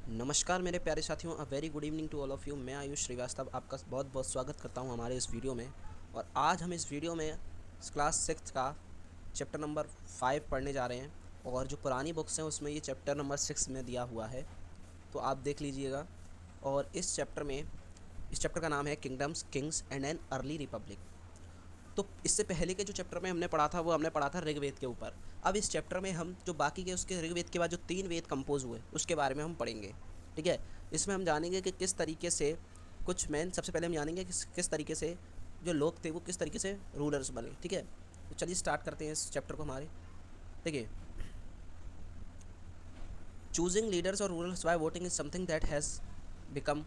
नमस्कार मेरे प्यारे साथियों, a very good evening to all of you. मैं आयुष श्रीवास्तव आपका बहुत बहुत स्वागत करता हूं हमारे इस वीडियो में। और आज हम इस वीडियो में क्लास सिक्स का चैप्टर नंबर 5 पढ़ने जा रहे हैं। और जो पुरानी बुक्स हैं उसमें ये चैप्टर नंबर 6 में दिया हुआ है, तो आप देख लीजिएगा। और इस चैप्टर का नाम है kingdoms, Kings and an early Republic. तो इससे पहले के जो चैप्टर में हमने पढ़ा था वो हमने पढ़ा था ऋग्वेद के ऊपर। अब इस चैप्टर में हम जो बाकी के उसके ऋग्वेद के बाद जो 3 वेद कंपोज हुए उसके बारे में हम पढ़ेंगे। ठीक है। इसमें हम जानेंगे कि किस तरीके से कुछ मेन सबसे पहले हम जानेंगे कि किस तरीके से जो लोग थे वो किस तरीके से रूलर्स बने। ठीक है, तो चलिए स्टार्ट करते हैं इस चैप्टर को हमारे। देखिए, चूजिंग लीडर्स और rulers by voting is something that has become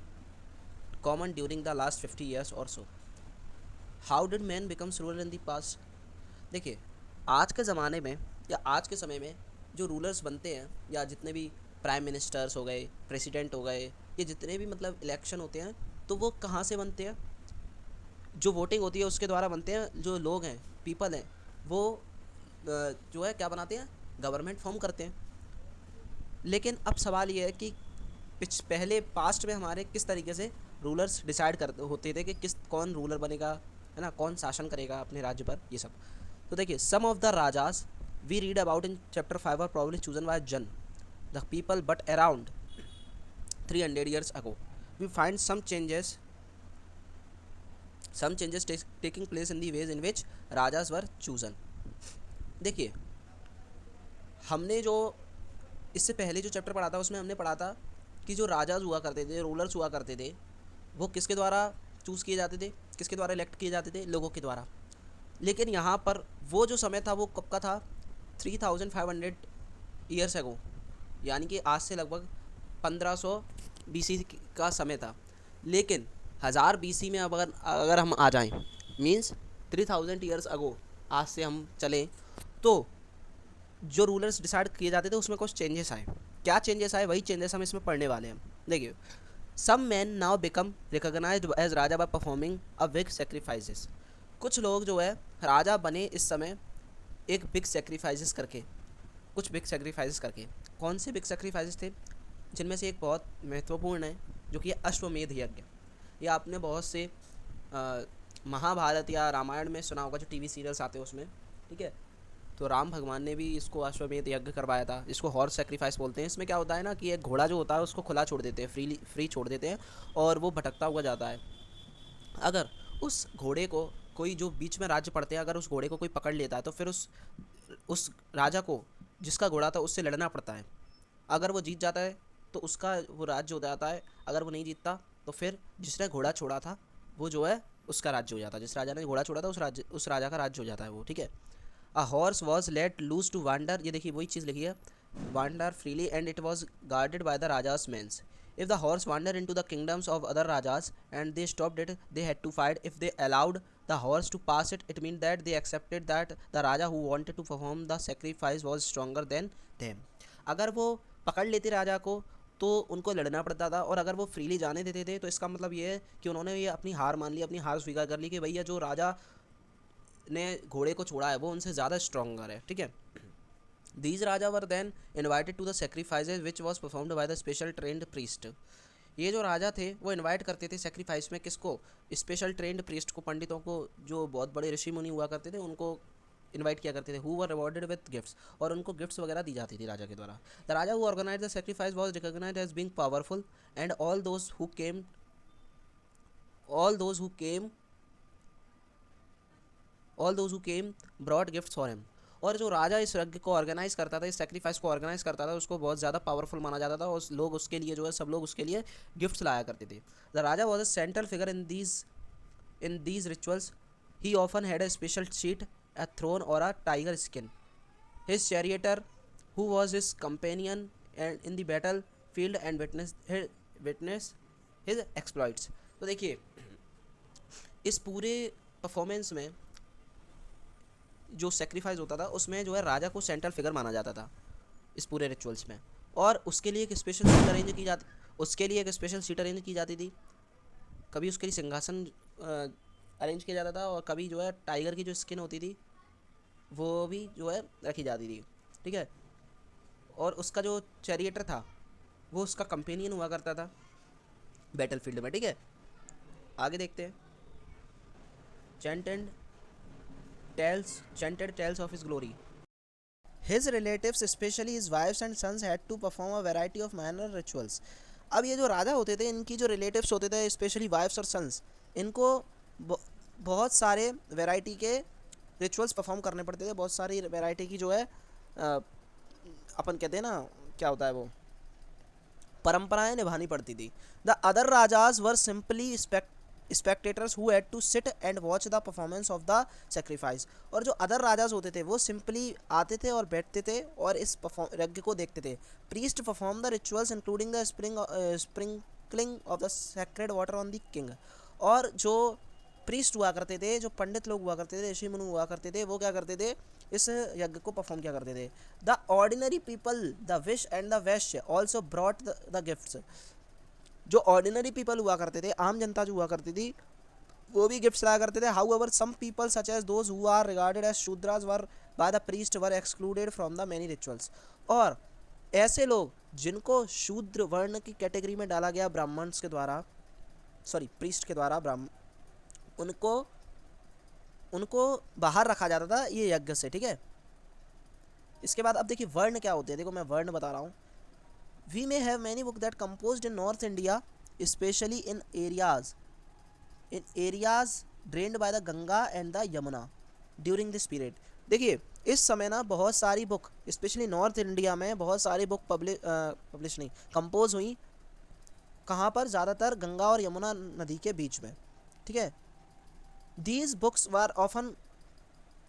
common during the last 50 years और सो। How did man becomes ruler in the past. देखिए, आज के ज़माने में या आज के समय में जो रूलर्स बनते हैं या जितने भी प्राइम मिनिस्टर्स हो गए, प्रेसिडेंट हो गए, ये जितने भी मतलब इलेक्शन होते हैं, तो वो कहाँ से बनते हैं? जो वोटिंग होती है उसके द्वारा बनते हैं। जो लोग हैं, पीपल हैं, वो जो है क्या बनाते हैं, गवर्नमेंट फॉर्म करते हैं। लेकिन अब सवाल ये है कि पहले पास्ट में हमारे किस तरीके से रूलर्स डिसाइड कर होते थे कि किस कौन रूलर बनेगा, है ना, कौन शासन करेगा अपने राज्य पर, ये सब। तो देखिए, some of the rajas we read about in chapter 5 are probably chosen by जन the people, but around 300 years ago we find some changes taking place in the ways in which rajas were chosen। देखिए, हमने जो इससे पहले जो chapter पढ़ा था उसमें हमने पढ़ा था कि जो राजाज हुआ करते थे, रूलर्स हुआ करते थे, वो किसके द्वारा चूज़ किए जाते थे, किसके द्वारा इलेक्ट किए जाते थे, लोगों के द्वारा। लेकिन यहाँ पर वो जो समय था वो कब का था? 3500 years ago, यानी कि आज से लगभग 1500 BC का समय था। लेकिन 1000 BC में अब अगर अगर हम आ जाएं, मीन्स 3000 years ago, आज से हम चलें, तो जो रूलर्स डिसाइड किए जाते थे उसमें कुछ चेंजेस आए। क्या चेंजेस आए, वही चेंजेस हम इसमें पढ़ने वाले हैं। देखिए, some man now become recognised as raja by performing a big sacrifices. कुछ लोग जो है राजा बने इस समय एक बिग सेक्रीफाइसेस करके, कुछ बिग सेक्रीफाइसेस करके। कौन से बिग सेक्रीफाइसेस थे? जिनमें से एक बहुत महत्वपूर्ण है, जो कि है अश्वमेध यज्ञ। ये आपने बहुत से महाभारत या रामायण में सुना होगा, जो टीवी सीरियल्स आते हैं उसमें। ठीक है, तो राम भगवान ने भी इसको अश्वमेध यज्ञ करवाया था। इसको हॉर्स सेक्रीफाइस बोलते हैं। इसमें क्या होता है ना कि एक घोड़ा जो होता है उसको खुला छोड़ देते हैं, फ्री छोड़ देते हैं, और वो भटकता हुआ जाता है। अगर उस घोड़े को कोई, जो बीच में राज्य पड़ते हैं, अगर उस घोड़े को कोई पकड़ लेता है तो फिर उस राजा को, जिसका घोड़ा था, उससे लड़ना पड़ता है। अगर वो जीत जाता है तो उसका वो राज्य हो जाता है। अगर वो नहीं जीतता तो फिर जिसने घोड़ा छोड़ा था वो जो है उसका राज्य हो जाता है। जिस राजा ने घोड़ा छोड़ा था उस राजा का राज्य हो जाता है वो। ठीक है। A horse was let loose to wander, ये देखिए वही चीज़ लिखी है, wander freely and it was guarded by the raja's mens. If the horse wander into the kingdoms of other rajas and they stopped it, they had to fight. If they allowed the horse to pass it, it mean that they accepted that the raja who wanted to perform the sacrifice was stronger than them. अगर वो पकड़ लेते राजा को तो उनको लड़ना पड़ता था, और अगर वो फ्रीली जाने देते थे तो इसका मतलब ये है कि उन्होंने ये अपनी हार मान ली, अपनी हार स्वीकार कर ली कि भैया जो राजा ने घोड़े को छोड़ा है वो उनसे ज़्यादा स्ट्रॉन्गर है। ठीक है। These raja were then invited to the sacrifices which was performed by the special trained priest. ये जो राजा थे वो इनवाइट करते थे सेक्रीफाइस में, किसको? स्पेशल ट्रेंड प्रीस्ट को, पंडितों को, जो बहुत बड़े ऋषि मुनि हुआ करते थे उनको इनवाइट किया करते थे। Who were rewarded with gifts, और उनको गिफ्ट्स वगैरह दी जाती थी राजा के द्वारा। The raja who organise the sacrifice was recognised as being powerful and all those who came all those who came brought gifts for him. और जो राजा इस यज्ञ को ऑर्गेनाइज करता था, इस सेक्रीफाइस को ऑर्गेनाइज करता था, उसको बहुत ज़्यादा पावरफुल माना जाता था, और लोग उसके लिए जो है सब लोग उसके लिए गिफ्ट्स लाया करते थे। The raja was a central figure in these rituals. He often had a special seat, a throne और a tiger skin. His charioteer who was his companion and in the battle field and witness his exploits. तो देखिए, इस पूरे performance में जो sacrifice होता था उसमें जो है राजा को सेंट्रल फिगर माना जाता था इस पूरे रिचुअल्स में। और उसके लिए एक स्पेशल सीट अरेंज की जाती उसके लिए एक स्पेशल सीट अरेंज की जाती थी। कभी उसके लिए सिंहासन अरेंज किया जाता था, और कभी जो है टाइगर की जो स्किन होती थी वो भी जो है रखी जाती थी। ठीक है। और उसका जो चैरिएटर था वो उसका कंपेनियन हुआ करता था बैटल फील्ड में, ठीक है। आगे देखते हैं। Chanted tales of his glory. His relatives, especially his wives and sons, had to perform a variety of minor rituals. अब ये जो राजा होते थे, इनकी जो रिलेटिव्स होते थे, स्पेशली वाइफ्स और सन्स, इनको बहुत सारे वैरायटी के रिचुअल्स परफॉर्म करने पड़ते थे। बहुत सारी वैरायटी की जो है अपन कहते हैं ना, क्या होता है वो, परंपराएं निभानी पड़ती थी। The other rajas were simply spectators who had to sit and watch the performance of the sacrifice। और जो अदर राजाज होते थे वो सिंपली आते थे और बैठते थे और इस यज्ञ को देखते थे। Priest perform the rituals including the sprinkling of the sacred water on the king. और जो प्रीस्ट हुआ करते थे, जो पंडित लोग हुआ करते थे, ऋषि मुनि हुआ करते थे, वो क्या करते थे, इस यज्ञ को परफॉर्म क्या करते थे। The ordinary people, the wish and the Vysya also brought the gifts. जो ऑर्डिनरी पीपल हुआ करते थे, आम जनता जो हुआ करती थी, वो भी गिफ्ट्स लाया करते थे। However some people such as those who are regarded as shudras were by the priest were excluded from the many rituals. और ऐसे लोग जिनको शूद्र वर्ण की कैटेगरी में डाला गया ब्राह्मण्स के द्वारा, प्रीस्ट के द्वारा, उनको बाहर रखा जाता था ये यज्ञ से, ठीक है। इसके बाद अब देखिए वर्ण क्या होते हैं। देखो मैं वर्ण बता रहा हूँ। We may have many books that composed in North India, especially in areas drained by the Ganga and the Yamuna during this period। देखिए इस समय ना बहुत सारी बुक, स्पेशली नॉर्थ इंडिया में बहुत सारी बुक पब्लिश नहीं, कंपोज हुई। कहाँ पर? ज़्यादातर गंगा और यमुना नदी के बीच में, ठीक है। These books were often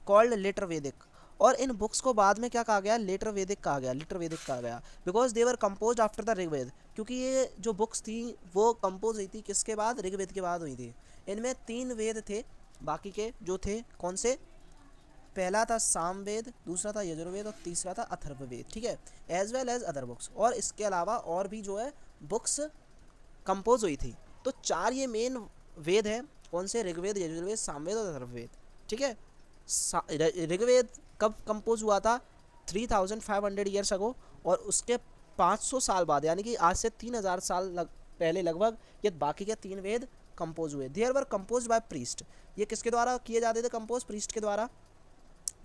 called later Vedic। और इन बुक्स को बाद में क्या कहा गया? लेटर वैदिक कहा गया, because they were compose after the Rigveda. क्योंकि ये जो बुक्स थी वो कंपोज हुई थी किसके बाद? ऋग्वेद के बाद हुई थी। इनमें 3 वेद थे, बाकी के जो थे कौन से? पहला था सामवेद, दूसरा था यजुर्वेद और तीसरा था अथर्ववेद, ठीक है। As well as other books, और इसके अलावा और भी जो है बुक्स कंपोज हुई थी। तो 4 ये मेन वेद हैं, कौन से? ऋग्वेद, यजुर्वेद, सामवेद और अथर्ववेद, ठीक है। ऋग्वेद कब कंपोज हुआ था? 3500 ईयर्स अगो। और उसके 500 साल बाद, यानी कि आज से 3000 साल पहले लगभग, ये बाकी के 3 वेद कंपोज हुए। There were compose by priest. ये किसके द्वारा किए जाते थे कंपोज? प्रीस्ट के द्वारा।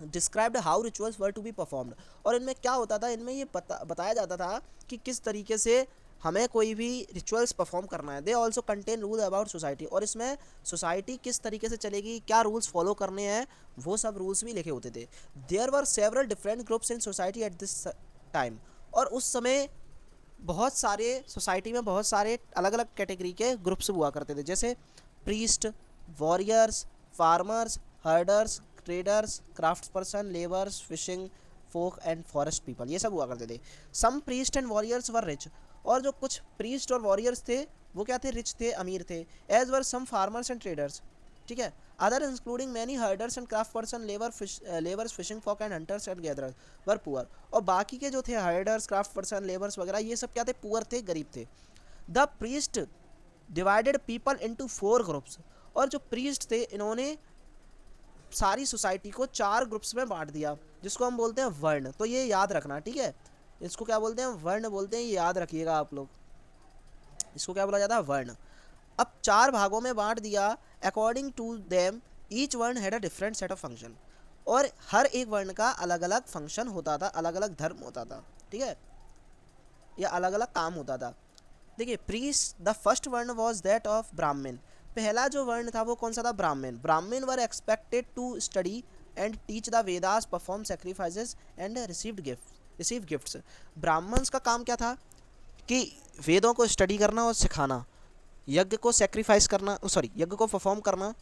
Described how rituals were to be performed. और इनमें क्या होता था? इनमें ये बताया जाता था कि किस तरीके से हमें कोई भी रिचुअल्स परफॉर्म करना है। They also contain rule about society. और इसमें सोसाइटी किस तरीके से चलेगी, क्या रूल्स फॉलो करने हैं, वो सब रूल्स भी लिखे होते थे। There were several different groups in society at this time. और उस समय बहुत सारे सोसाइटी में बहुत सारे अलग अलग कैटेगरी के ग्रुप्स हुआ करते थे, जैसे priest, warriors, farmers, herders, traders, craft person, labours, fishing folk and forest people, ये सब हुआ करते थे। Some priest and warriors were rich. और जो कुछ प्रीस्ट और वॉरियर्स थे वो क्या थे? रिच थे, अमीर थे। As were some farmers and traders, ठीक है। Other including many herders and craft person, labours, fishing folk and hunters and gatherers were poor. और बाकी के जो थे हर्डर्स, क्राफ्ट पर्सन, लेबर्स वगैरह, ये सब क्या थे? पुअर थे, गरीब थे। The priest divided people into 4 groups. और जो प्रीस्ट थे इन्होंने सारी सोसाइटी को 4 ग्रुप्स में बांट दिया, जिसको हम बोलते हैं वर्ण। तो ये याद रखना, ठीक है। इसको क्या बोलते हैं? वर्ण बोलते हैं, ये याद रखिएगा आप लोग। इसको क्या बोला जाता है? वर्ण। अब 4 भागों में बांट दिया। अकॉर्डिंग टू देम ईच वर्ण had a different set of function. और हर एक वर्ण का अलग अलग फंक्शन होता था, अलग अलग धर्म होता था, ठीक है, या अलग अलग काम होता था। देखिए प्रीस्ट, द फर्स्ट वर्ण वॉज दैट ऑफ ब्राह्मण। पहला जो वर्ण था वो कौन सा था? Brahman. Brahman were expected to study and teach the Vedas, perform sacrifices and receive gifts. Brahmans का काम क्या था? कि वेदों को स्टडी करना और सिखाना, यज्ञ को सेक्रीफाइस करना, यज्ञ को परफॉर्म करना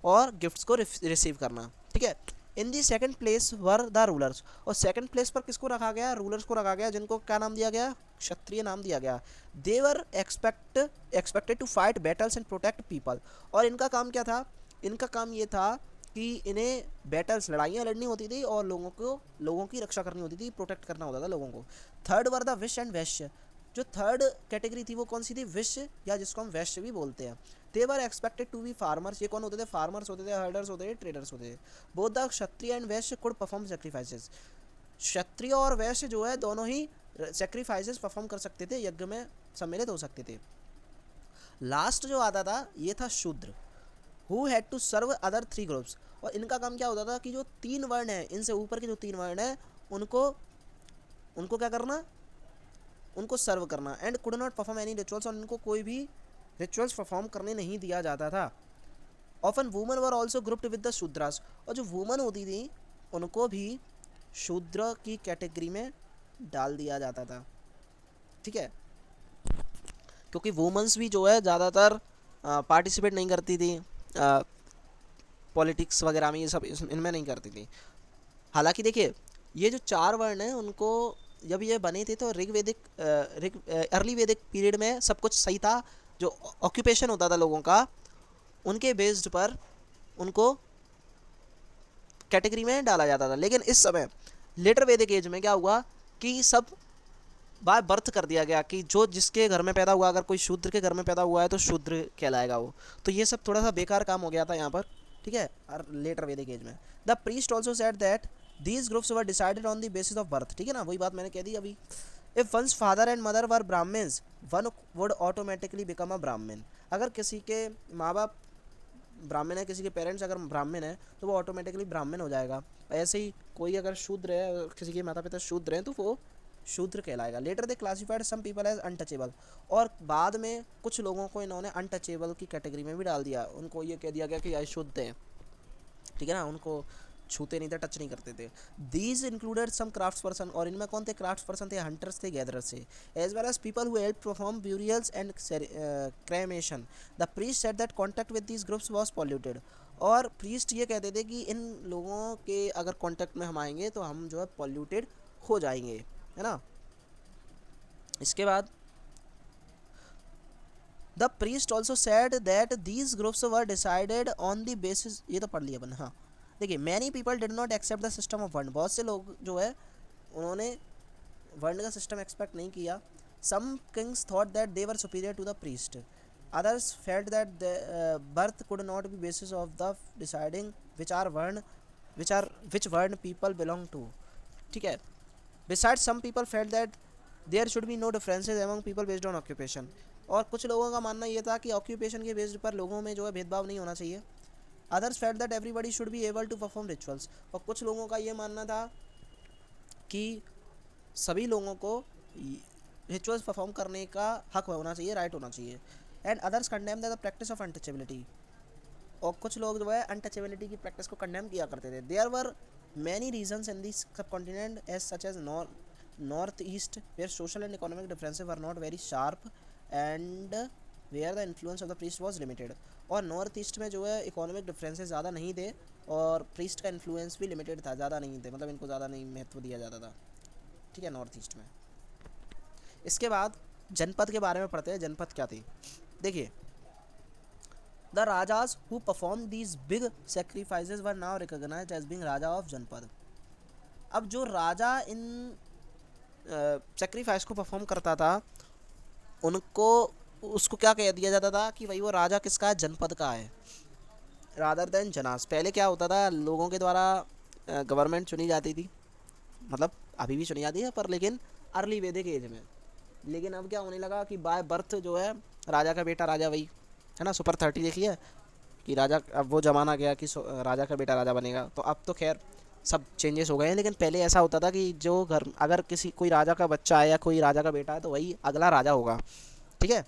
और गिफ्ट्स को रिसीव करना, ठीक है। In the second place were the rulers. और सेकंड प्लेस पर किसको रखा गया? रूलर्स को रखा गया, जिनको क्या नाम दिया गया? क्षत्रिय नाम दिया गया। They were expected to fight battles and protect people. और इनका काम क्या था? इनका काम ये था कि इन्हें बैटल्स, लड़ाइयाँ लड़नी होती थी और लोगों की रक्षा करनी होती थी, प्रोटेक्ट करना होता था लोगों को। Third were the wish and वैश्य। जो थर्ड कैटेगरी थी वो कौन सी थी? विश्य, या जिसको हम वैश्य भी बोलते हैं। They were expected to be farmers. ये कौन होते थे? फार्मर्स होते थे, हर्डर्स होते थे, ट्रेडर्स होते थे। Both the Kshatriya and Vysya could perform sacrifices. क्षत्रिय और वैश्य जो है दोनों ही सेक्रीफाइसेस परफॉर्म कर सकते थे, यज्ञ में सम्मिलित हो सकते थे। लास्ट जो आता था ये था Shudra, who had to serve other 3 groups. और इनका काम क्या होता था कि जो 3 वर्ण हैं, इनसे ऊपर के जो 3 वर्ण हैं उनको उनको क्या करना, उनको सर्व करना। And could not perform any rituals, और उनको कोई भी रिचुअल्स परफॉर्म करने नहीं दिया जाता था। Often woman were also grouped with the Shudras, और जो वुमन होती थी उनको भी शूद्र की कैटेगरी में डाल दिया जाता था, ठीक है, क्योंकि वुमेंस भी जो है ज़्यादातर पार्टिसिपेट नहीं करती थी पॉलिटिक्स वगैरह में, ये सब इनमें नहीं करती थी। हालांकि देखिए ये जो 4 वर्ण हैं उनको जब ये बने थे तो अर्ली वैदिक पीरियड में सब कुछ सही था। जो ऑक्यूपेशन होता था लोगों का उनके बेस्ड पर उनको कैटेगरी में डाला जाता था। लेकिन इस समय लेटर वैदिक एज में क्या हुआ कि सब बाय बर्थ कर दिया गया कि जो जिसके घर में पैदा हुआ, अगर कोई शूद्र के घर में पैदा हुआ है तो शूद्र कहलाएगा वो। तो ये सब थोड़ा सा बेकार काम हो गया था यहाँ पर, ठीक है, लेटर वैदिक एज में। The priest also said that these groups were decided on the basis of birth, ठीक है ना, वही बात मैंने कह दी अभी। If once father and mother were Brahmans one would automatically become a Brahman. अगर किसी के माँ बाप ब्राह्मण है, किसी के पेरेंट्स अगर ब्राह्मण है तो वो ऑटोमेटिकली ब्राह्मण हो जाएगा। ऐसे ही कोई अगर शूद्र है, किसी के माता पिता शूद्र हैं तो वो शूद्र कहलाएगा। Later they classified some people as untouchable, और बाद में कुछ लोगों को इन्होंने अनटचेबल की कैटेगरी में भी डाल दिया, उनको ये कह दिया गया कि अशुद्ध हैं, ठीक है ना, उनको छूते नहीं थे, टच नहीं करते थे। These included some crafts person, और इनमें कौन थे, क्राफ्ट्स पर्सन थे, हंटर्स थे, गैदरर्स थे, as well as people who help perform burials and cremation. The priest said that contact with these groups was polluted, और प्रीस्ट ये कहते थे कि इन लोगों के अगर कॉन्टैक्ट में हम आएंगे तो हम जो है पॉल्यूटेड हो जाएंगे, है ना। इसके बाद the priest also said that these groups were decided on the basis, ये तो पढ़ लिया अपन, हाँ देखिए, many people did not accept the system of varna, बहुत से लोग जो है उन्होंने वर्ण का सिस्टम एक्सपेक्ट नहीं किया। Some kings thought that they were superior to the priest, others felt that birth could not be basis of the deciding which varna people belong to, ठीक है। Beside some people felt that there should be no differences among people based on occupation, और कुछ लोगों का मानना ये था कि ऑक्यूपेशन के बेस्ड पर लोगों में जो है भेदभाव नहीं होना चाहिए। Others felt that everybody should be able to perform rituals, और कुछ लोगों का ये मानना था कि सभी लोगों को रिचुअल्स परफॉर्म करने का हक होना चाहिए, राइट होना चाहिए। And others condemn the practice of untouchability, और कुछ लोग जो है अनटचेबिलिटी की प्रैक्टिस को कंडेम किया करते थे। There were many reasons in this subcontinent as such as north east where social and economic differences were not very sharp and where the influence of the priest was limited, और north east में जो है economic differences ज़्यादा नहीं थे और priest का influence भी लिमिटेड था, ज़्यादा नहीं थे, मतलब इनको ज़्यादा नहीं महत्व दिया जाता था, ठीक है, नॉर्थ ईस्ट में। इसके बाद जनपद के बारे में पढ़ते हैं, जनपद क्या थी। देखिए, the rajas who perform these big sacrifices were now recognised as being raja of janapada. अब जो राजा इन सेक्रीफाइस को परफॉर्म करता था उनको उसको क्या कह दिया जाता था कि भाई वो राजा किसका है, जनपद का है, रादर देन जनास। पहले क्या होता था, लोगों के द्वारा गवर्नमेंट चुनी जाती थी, मतलब अभी भी चुनी जाती है पर लेकिन अर्ली वैदिक एज में। लेकिन अब क्या होने लगा कि बाय बर्थ जो है राजा का बेटा राजा, वही है ना, सुपर 30 देखिए कि राजा, अब वो ज़माना गया कि राजा का बेटा राजा बनेगा। तो अब तो खैर सब चेंजेस हो गए हैं, लेकिन पहले ऐसा होता था कि जो घर अगर किसी कोई राजा का बच्चा है या कोई राजा का बेटा है तो वही अगला राजा होगा, ठीक है।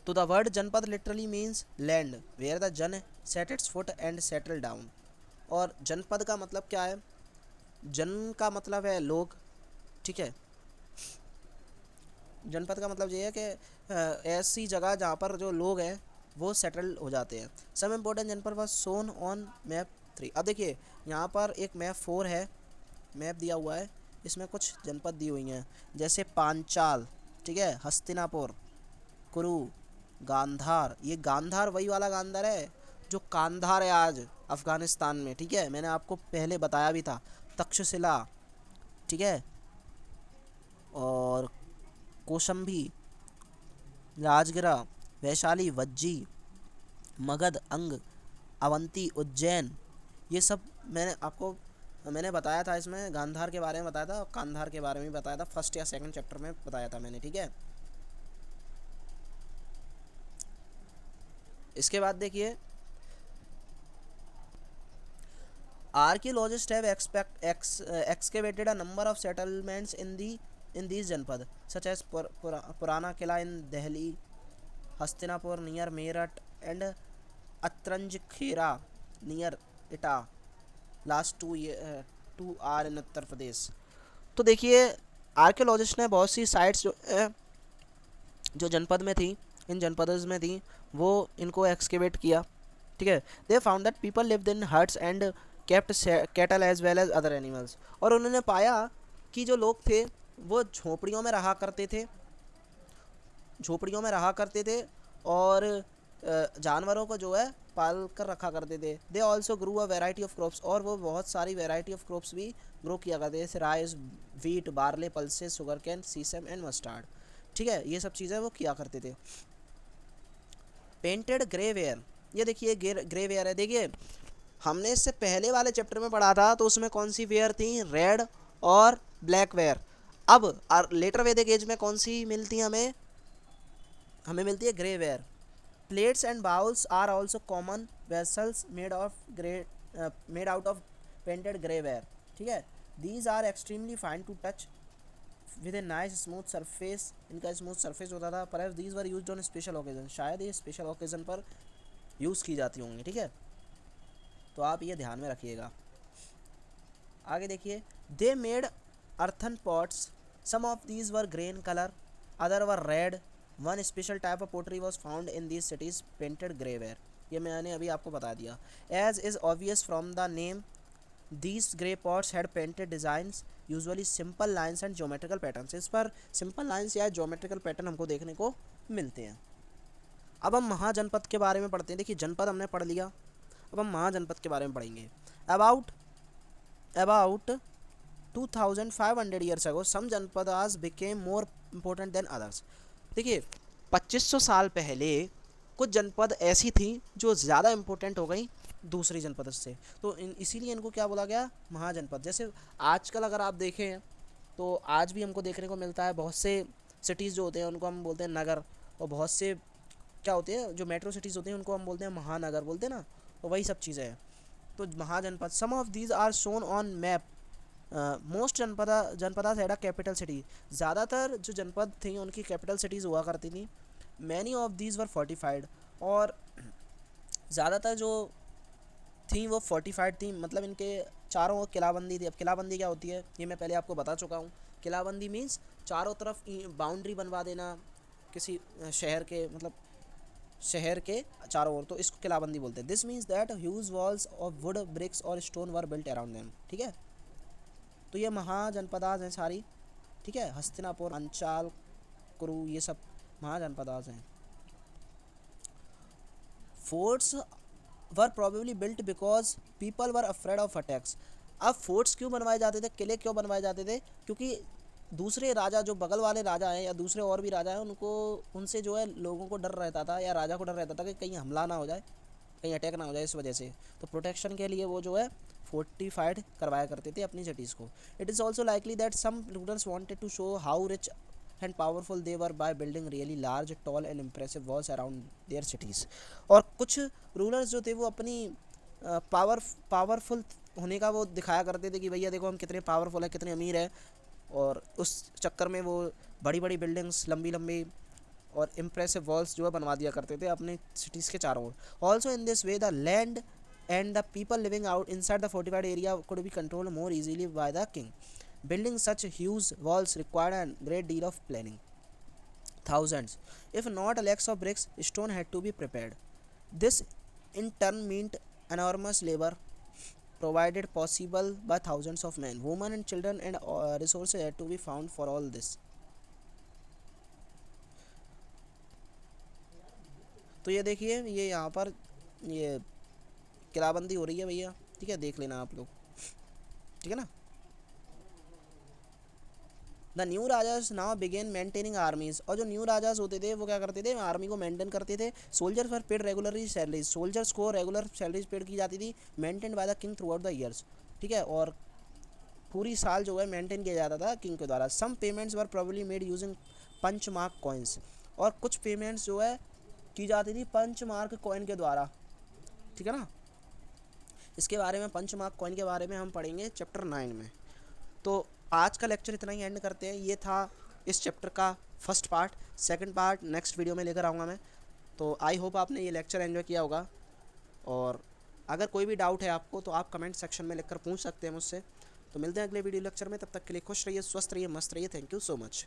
तो the word janapada literally means land where the jana set its foot and settle down, और जनपद का मतलब क्या है, जन का मतलब है लोग, ठीक है, जनपद का मतलब ये है कि ऐसी जगह जहाँ पर जो लोग हैं वो सेटल हो जाते हैं। सम इम्पोर्टेंट जनपद वाज शोन ऑन मैप 3। अब देखिए यहाँ पर एक मैप 4 है, मैप दिया हुआ है, इसमें कुछ जनपद दी हुई हैं, जैसे पांचाल, ठीक है, हस्तिनापुर, कुरु, गांधार। ये गांधार वही वाला गांधार है जो कांधार है आज अफ़गानिस्तान में, ठीक है, मैंने आपको पहले बताया भी था। तक्षशिला, ठीक है, और कौशंबी, राजगिरा, वैशाली, वज्जी, मगध, अंग, अवंती, उज्जैन, ये सब मैंने आपको मैंने बताया था इसमें गांधार के बारे में बताया था और कांधार के बारे में बताया था, फर्स्ट या सेकंड चैप्टर में बताया था मैंने, ठीक है। इसके बाद देखिए, archaeologists have excavated a number of settlements in these जनपद such as Purana Qila in Delhi, Hastinapur near Meerut and Atranjikhera near Etah, last two are in Uttar Pradesh. तो देखिए आर्कियोलॉजिस्ट ने बहुत सी साइट्स जो जनपद में थी, इन जनपदों में थी, वो इनको एक्सकेवेट किया, ठीक है। They found that people lived in huts and kept cattle as well as other animals. और उन्होंने पाया कि जो लोग थे वो झोपड़ियों में रहा करते थे, झोपड़ियों में रहा करते थे और जानवरों को जो है पाल कर रखा करते थे। They also grew a variety of crops, और वो बहुत सारी वेराइटी ऑफ क्रॉप्स भी ग्रो किया करते थे, जैसे rice, wheat, barley, pulses, sugarcane, sesame and mustard, ठीक है। ये सब चीज़ें वो किया करते थे। पेंटेड ग्रे वेयर, ये देखिए ग्रे वेयर है। देखिए हमने इससे पहले वाले चैप्टर में पढ़ा था तो उसमें कौन सी वेयर थी, रेड और ब्लैक वेयर। अब लेटर वैदिक एज में कौन सी मिलती है हमें, हमें मिलती है grey ware. Plates and bowls are also common vessels made out of painted grey ware, ठीक है। These are extremely fine to touch with a nice smooth surface, इनका स्मूथ सरफेस होता था। पर these were used on special occasion, शायद ये special occasion पर use की जाती होंगी, ठीक है। तो आप ये ध्यान में रखिएगा। आगे देखिए, they made earthen pots, some of these were grey in colour, other were red. One special type of pottery was found in these cities painted grey ware, ये मैंने अभी आपको बता दिया। As is obvious from the name, these grey pots had painted designs, usually simple lines and geometrical patterns. इस पर simple lines या geometrical pattern हमको देखने को मिलते हैं। अब हम महाजनपद के बारे में पढ़ते हैं। देखिए जनपद हमने पढ़ लिया, अब हम महाजनपद के बारे में पढ़ेंगे। About 2500 years ago some Janapadas became more important than others। देखिए 2500 साल पहले कुछ जनपद ऐसी थी जो ज़्यादा इम्पोर्टेंट हो गई दूसरी जनपद से, तो इसीलिए इनको क्या बोला गया, महाजनपद। जैसे आजकल अगर आप देखें तो आज भी हमको देखने को मिलता है बहुत से सिटीज़ जो होते हैं उनको हम बोलते हैं नगर, और बहुत से क्या होते हैं जो मेट्रो सिटीज़ होते हैं उनको हम बोलते हैं महानगर, बोलते हैं ना, तो वही सब चीज़ें हैं। तो mahajanapada, some of these are shown on map. Most janapada had a capital city, ज़्यादातर जो जनपद थी उनकी कैपिटल सिटीज़ हुआ करती थी। Many of these were fortified, और ज़्यादातर जो थी वो फोर्टिफाइड थी, मतलब इनके चारों ओर किलाबंदी थी। अब किलाबंदी क्या होती है ये मैं पहले आपको बता चुका हूँ। किलाबंदी मीन्स चारों तरफ बाउंड्री बनवा देना किसी शहर के, मतलब शहर के चारों ओर, तो इसको किलाबंदी बोलते हैं। This means that huge walls of wood, bricks और stone were built around them, ठीक है। तो ये महाजनपदास हैं सारी, ठीक है। हस्तिनापुर, अंचाल, कुरु, ये सब महाजनपदास हैं। Forts were probably built because people were afraid of attacks. अब फोर्ट्स क्यों बनवाए जाते थे, किले क्यों बनवाए जाते थे, क्योंकि दूसरे राजा जो बगल वाले राजा हैं या दूसरे और भी राजा हैं उनको, उनसे जो है लोगों को डर रहता था या राजा को डर रहता था कि कहीं हमला ना हो जाए, कहीं अटैक ना हो जाए, इस वजह से तो प्रोटेक्शन के लिए वो जो है फोर्टिफाइड करवाया करते थे अपनी सिटीज़ को। It is also likely that some rulers wanted to show how rich and powerful they were by building really large, tall and impressive walls around their cities. और कुछ रूलर्स जो थे वो अपनी पावरफुल होने का वो दिखाया करते थे कि भैया देखो हम कितने पावरफुल है, कितने अमीर है, और उस चक्कर में वो बड़ी बड़ी बिल्डिंग्स, लंबी लंबी और इम्प्रेसिव वॉल्स जो है बनवा दिया करते थे अपने सिटीज़ के चारों ओर। Also in this way the land and the people living out inside the fortified area could be controlled more easily by the king. Building such huge walls required a great deal of planning. Thousands, if not lakhs of bricks, stone had to be prepared. This in turn meant enormous labor provided possible by thousands of men, women and children, and resources had to be found for all this. तो ये देखिए ये यहाँ पर ये किलाबंदी हो रही है भैया, ठीक है, देख लेना आप लोग, ठीक है ना। The new rajas now began maintaining armies, और जो न्यू राजास होते थे वो क्या करते थे, आर्मी को मेंटेन करते थे। Soldiers for paid regularly salaries, soldiers को रेगुलर सैलरीज पेड की जाती थी, maintain by the king through out the years, ठीक है। और पूरी साल जो है मेंटेन किया जाता था किंग के द्वारा। Some payments were probably made using punch mark coins, और कुछ पेमेंट्स जो है की जाती थी पंच मार्क कॉइन के द्वारा, ठीक है ना। इसके बारे में, पंच मार्क कॉइन के बारे में हम पढ़ेंगे चैप्टर 9 में। तो आज का लेक्चर इतना ही एंड करते हैं। ये था इस चैप्टर का first part. Second part next video में लेकर आऊँगा मैं। तो आई होप आपने ये लेक्चर एंजॉय किया होगा, और अगर कोई भी डाउट है आपको तो आप कमेंट सेक्शन में लिखकर पूछ सकते हैं मुझसे। तो मिलते हैं अगले वीडियो लेक्चर में, तब तक के लिए खुश रहिए, स्वस्थ रहिए, मस्त रहिए। Thank you so much.